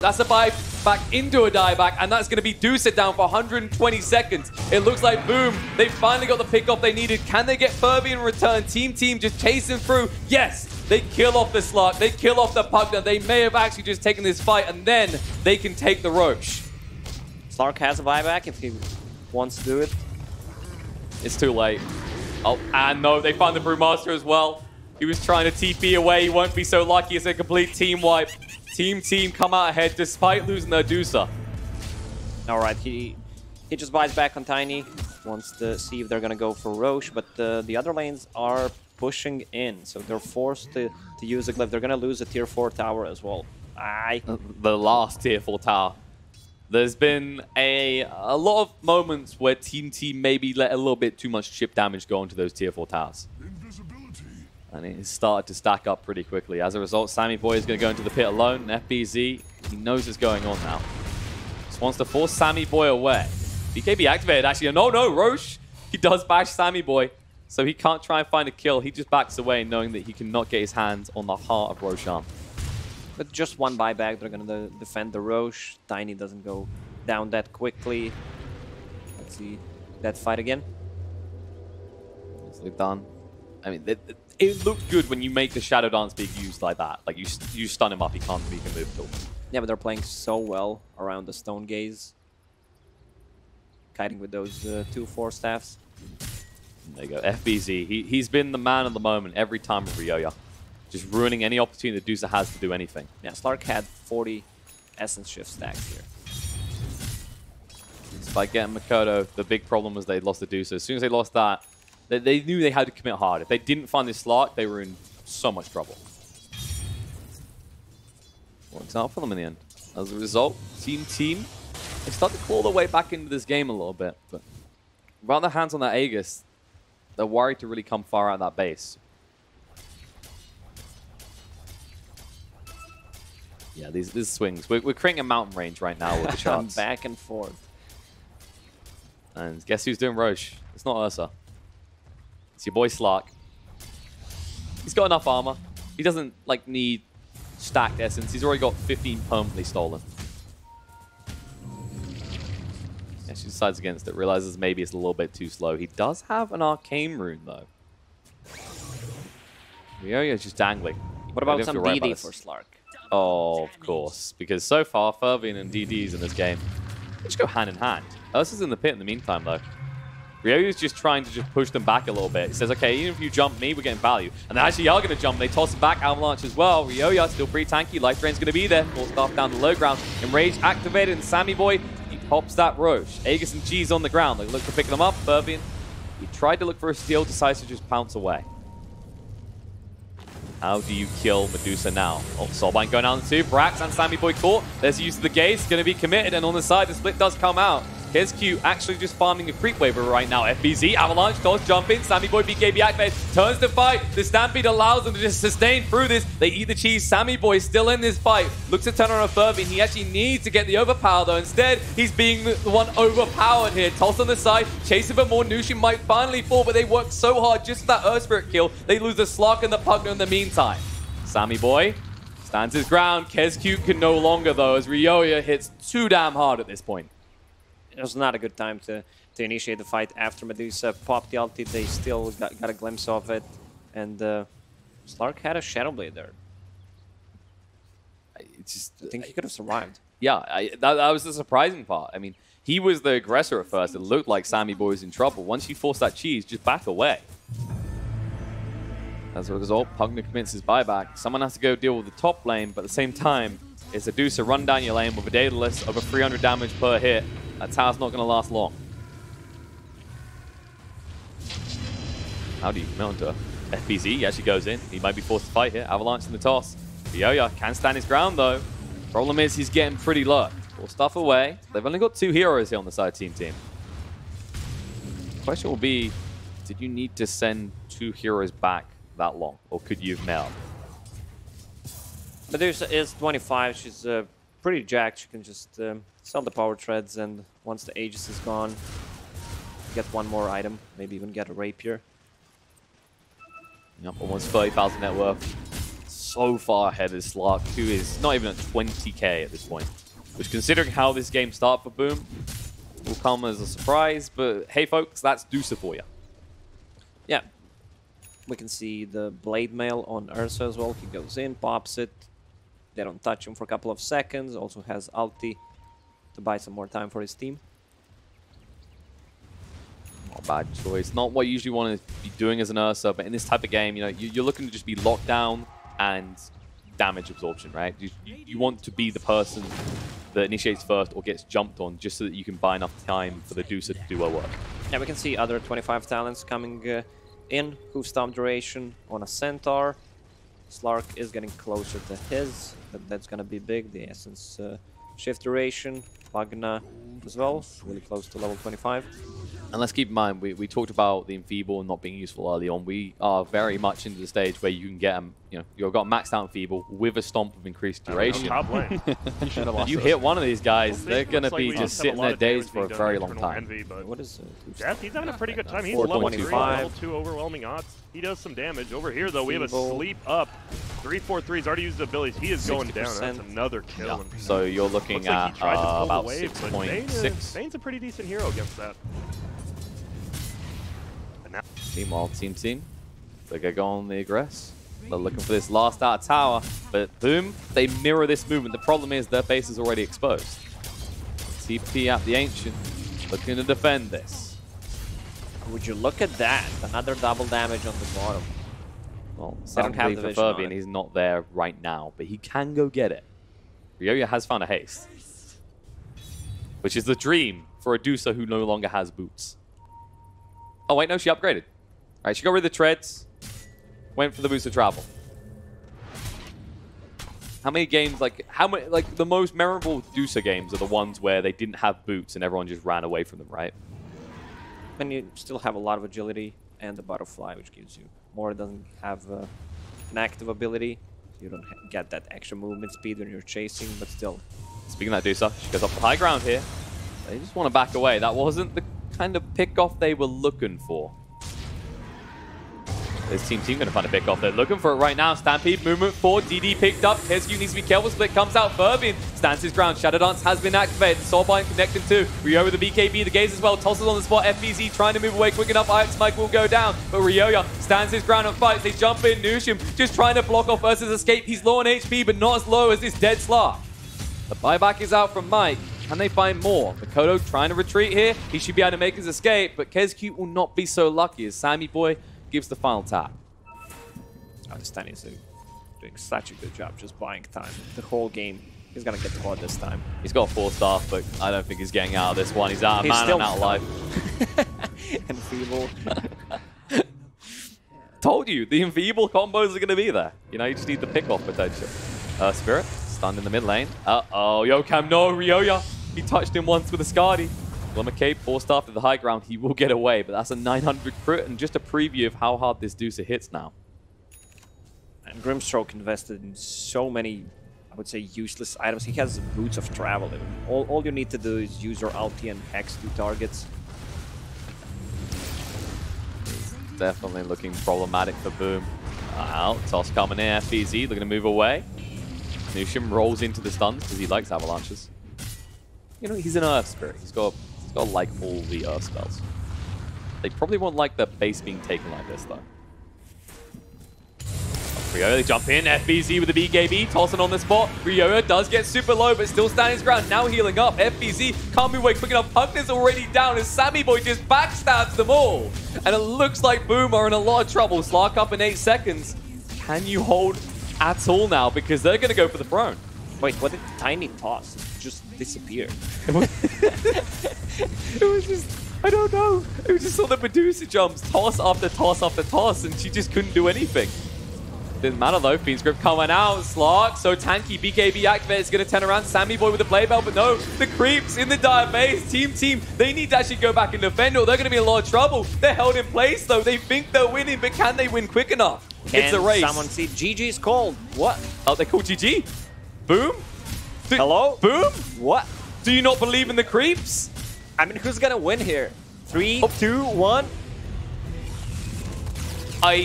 That's a buy back into a dieback, and that's going to be Deuce down for 120 seconds. It looks like, boom, they finally got the pick-off they needed. Can they get Furby in return? Team just chasing through. Yes, they kill off the Slark. They kill off the Pugner. They may have actually just taken this fight, and then they can take the Roche. Slark has a buyback if he wants to do it. It's too late. Oh, and no, they find the Brewmaster as well. He was trying to TP away. He won't be so lucky. It's a complete team wipe. Team come out ahead despite losing their Deucer. All right, he just buys back on Tiny. Wants to see if they're going to go for Roche, but the other lanes are pushing in, so they're forced to use a glyph. They're going to lose a tier 4 tower as well. The last tier 4 tower. There's been a lot of moments where Team maybe let a little bit too much chip damage go into those tier 4 towers. And it started to stack up pretty quickly. As a result, Sammy Boy is going to go into the pit alone. And FBZ, he knows what's going on now. Just wants to force Sammy Boy away. BKB activated, actually. No, Roche. He does bash Sammy Boy. So he can't try and find a kill. He just backs away knowing that he cannot get his hands on the heart of Roshan. With just one buyback, they're going to defend the Roche. Tiny doesn't go down that quickly. Let's see that fight again. Nicely done. I mean, it looked good when you make the Shadow Dance being used like that. Like, you stun him up, he can't move at all. Yeah, but they're playing so well around the Stone Gaze. Kiting with those 2 Force Staffs. There you go, FBZ. He's been the man of the moment every time with Ryoya. Just ruining any opportunity that Deucer has to do anything. Yeah, Slark had 40 Essence Shift stacks here. Despite getting Makoto, the big problem was they lost the Deucer. As soon as they lost that, they knew they had to commit hard. If they didn't find this Slark, they were in so much trouble. Works out for them in the end. As a result, Team, they start to claw their way back into this game a little bit. But without their hands on that Aegis, they're worried to really come far out of that base. Yeah, these swings. We're creating a mountain range right now with the charts. Back and forth. And guess who's doing Roche? It's not Ursa. It's your boy Slark. He's got enough armor. He doesn't need stacked essence. He's already got 15 permanently stolen. Yeah, she decides against it. Realizes maybe it's a little bit too slow. He does have an arcane rune though. Ryoya's just dangling. What about some DD for Slark? Oh, of course. Because so far, Fervian and DDs in this game, they just go hand in hand. Ursa's in the pit in the meantime, though. Ryoya's just trying to just push them back a little bit. He says, okay, even if you jump me, we're getting value. And they actually are going to jump. They toss him back, Avalanche as well. Ryoya still pretty tanky. Life Drain's going to be there. Full staff down the low ground. Enrage activated, and Sammy Boy, he pops that Roche. Aegis and G's on the ground. They look to pick them up. Fervian, he tried to look for a steal, decides to just pounce away. How do you kill Medusa now? Oh, Soulbind going down too. Brax and Sammy Boy caught. There's use of the gaze. Going to be committed. And on the side, the split does come out. KSQ actually just farming a creep waiver right now. FBZ, Avalanche, does jump in. Sammy Boy BKB activated. Turns the fight. The Stampede allows them to just sustain through this. They eat the cheese. Sammy Boy still in this fight. Looks to turn on a Fervin. He actually needs to get the overpower though. Instead, he's being the one overpowered here. Toss on the side. Chasing for more. Nushin might finally fall, but they work so hard just for that Earth Spirit kill. They lose the Slark and the Pugner in the meantime. Sammy Boy stands his ground. KSQ can no longer though, as Ryoya hits too damn hard at this point. It was not a good time to initiate the fight after Medusa popped the ulti. They still got a glimpse of it. And Slark had a Shadow Blade there. I think he could have survived. Yeah, that was the surprising part. I mean, he was the aggressor at first. It looked like Sammy Boy was in trouble. Once you force that cheese, just back away. As a result, Pugner commits his buyback. Someone has to go deal with the top lane, but at the same time, it's a Deucer run down your lane with a Daedalus over 300 damage per hit. That tower's not going to last long. How do you mount her? FBZ actually goes in. He might be forced to fight here. Avalanche in the toss. Ryoya can stand his ground though. Problem is he's getting pretty low. Pull stuff away. They've only got 2 heroes here on the side Team. The question will be, did you need to send 2 heroes back that long? Or could you have nailed? Medusa is 25. She's pretty jacked. She can just sell the power treads, and once the Aegis is gone, get one more item. Maybe even get a rapier. Yep, almost 30,000 net worth. so far ahead of Slark, who is not even at 20k at this point. Which, considering how this game started for Boom, will come as a surprise. But hey, folks, that's Doosa for you. Yeah. We can see the Blade Mail on Ursa as well. He goes in, pops it. They don't touch him for a couple of seconds. Also has ulti to buy some more time for his team. Not a bad choice. Not what you usually want to be doing as an Ursa, but in this type of game, you know, you're looking to just be locked down and damage absorption, right? You want to be the person that initiates first or gets jumped on just so that you can buy enough time for the Doosa to do her work. Yeah, we can see other 25 talents coming in. Hoof Stomp duration on a Centaur. Slark is getting closer to his, but that's going to be big. The Essence shift duration. Magna as well, really close to level 25. And let's keep in mind, we talked about the Enfeeble not being useful early on. We are very much into the stage where you can get you know, you've got maxed out Enfeeble with a stomp of increased duration. Top lane. You hit one of these guys, they're going to be just sitting there dazed for a very long time. Envy, but What is Death, he's having a pretty good time. He's level 3, 425. level 2 overwhelming odds. He does some damage. Over here, though, we have a sleep up. 3-4-3. He's already used his abilities. He is going down. That's another kill. Yeah. So you're looking Looks like at he tried to pull about away, but 6.6. Bane's a pretty decent hero against that. And now Meanwhile, Team, they're going to go on the aggress. They're looking for this last out tower, but Boom, they mirror this movement. The problem is their base is already exposed. TP at the Ancient, looking to defend this. Would you look at that? Another double damage on the bottom. Well, They don't have sadly the for vision on Furby, and it. he's not there right now, but he can go get it. Ryoya has found a haste, which is the dream for a Doosa who no longer has boots. Oh wait, no, she upgraded. All right, she got rid of the treads, went for the boots of travel. How many games, like the most memorable Doosa games are the ones where they didn't have boots and everyone just ran away from them, right? And you still have a lot of agility and the butterfly, which gives you more. It doesn't have an active ability. You don't get that extra movement speed when you're chasing, but still. Speaking of that Doosa, she goes up the high ground here. They just want to back away. That wasn't the kind of pick-off they were looking for. This team going to find a pick-off. They're looking for it right now. Stampede, movement forward. DD picked up. Kesgu needs to be careful. Split comes out. Furby stands his ground. Shadow Dance has been activated. Soulbind connected to Ryoya with the BKB. The gaze as well. Tosses on the spot. FBZ trying to move away quick enough. Ix Mike will go down. But Ryoya stands his ground and fights. They jump in. Nushim just trying to block off versus escape. He's low on HP, but not as low as this dead Slark. The buyback is out from Mike. Can they find more? Makoto trying to retreat here. He should be able to make his escape, but Kesgu will not be so lucky as Sammy Boy gives the final tap. Oh, this Tiny is doing such a good job just buying time. The whole game, he's going to get the quad this time. He's got a 4-star, but I don't think he's getting out of this one. He's out of mana and out of life. And Feeble. Told you, the Enfeeble combos are going to be there. You know, you just need the pick-off potential. Spirit, stunned in the mid lane. Uh-oh, Yokam, no, Ryoya. He touched him once with a Skadi. Glimmer Cape, 4-star to the high ground. He will get away, but that's a 900 crit and just a preview of how hard this Doosa hits now. And Grimstroke invested in so many, I would say, useless items. He has Boots of Travel. All you need to do is use your ulti and hex 2 targets. Definitely looking problematic for Boom. Out, Toss coming in, FBZ looking to move away. Nushim rolls into the stuns because he likes avalanches. You know, he's an Earth Spirit. He's got like all the Earth spells. They probably won't like the base being taken like this though. Ryoya, they jump in, FBZ with the BKB, tossing on the spot. Ryoya does get super low, but still standing his ground, now healing up. FBZ can't move away quick enough. Pugner's already down as Sammy Boy just backstabs them all. And it looks like Boom are in a lot of trouble. Slark up in 8 seconds. Can you hold at all now? Because they're going to go for the throne. Wait, what did Tiny toss? It just disappeared. It was just, I don't know. It was just all the Medusa jumps, toss after toss after toss, and she just couldn't do anything. Didn't matter though, Fiend's Grip coming out, Slark, so tanky, BKB activate is going to turn around, Sammy Boy with the play bell, but no, the creeps in the dire base, team, they need to actually go back and defend or they're going to be in a lot of trouble. They're held in place though, they think they're winning, but can they win quick enough? It's a race. Someone see GG's called. What? Oh, they call GG? Boom? Hello? Boom? What? Do you not believe in the creeps? I mean, who's going to win here? 3, 2, 1.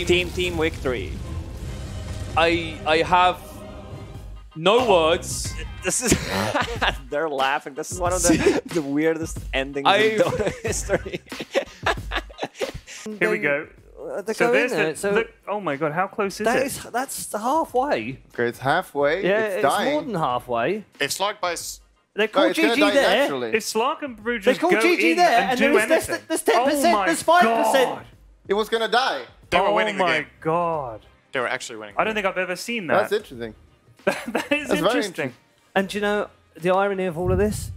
Team victory. I have no words. This is they're laughing. This is one of the weirdest endings in Dota history. Here we go. So there's oh my god, how close is it? That's halfway. Okay, it's halfway. Yeah, it's dying. more than halfway. If Slark by... They called GG there. Naturally. If Slark and Brew They just called go GG in there, and and do there's anything. 10%, Oh my there's 5%. God. It was gonna die. They were winning the game. Oh my god. They were actually winning. I don't think I've ever seen that. That's interesting. That is That's very interesting. And you know, the irony of all of this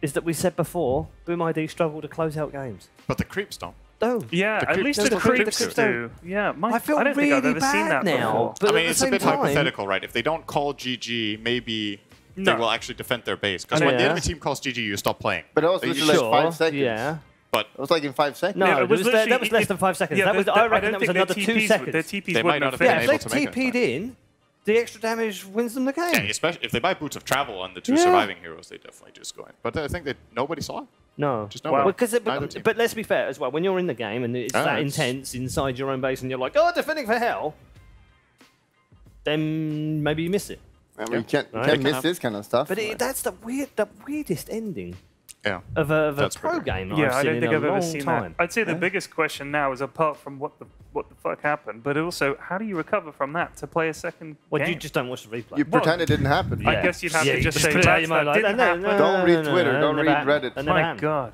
is that we said before, Boom ID struggle to close out games. But the creeps don't. No. Yeah, The at creep- least there's the the creep creeps too. do. Yeah, I feel I don't think I've really ever seen that bad now. before. But I mean, at the it's a same bit time, hypothetical, right? If they don't call GG, maybe they No. will actually defend their base. Because Yeah. when the enemy team calls GG, you stop playing. But it was You literally should- like 5 seconds. Yeah. But It was like in 5 seconds. No, Yeah, that was literally- less than 5 seconds. Yeah, that was, I reckon that was another 2 seconds. Their TPs They might wouldn't not have have been Yeah, finished. if able they to make it in TP'd in, the extra damage wins them the game. yeah, especially if they buy Boots of Travel on the 2 Yeah. surviving heroes, they definitely just go in. But I think that nobody saw it. No. Just nobody. Because Neither team. but let's be fair as well. When you're in the game and it's that it's- intense inside your own base and you're like, oh, defending for hell, then maybe you miss it. I mean, you can't Right. miss this kind of stuff. But that's the weirdest ending Yeah. of a That's pro weird. game that Yeah, I've I seen don't in think a I've ever long seen time. that. I'd say the biggest question now is apart from what the fuck happened, but also how do you recover from that to play a second Well, game? you just don't watch the replay. You pretend it didn't happen. I guess you'd have to you just say put it out "Lads, your mind that like, didn't no, happen." no, Don't read no, Twitter, no, don't never read happened. Reddit. That never My happened. god.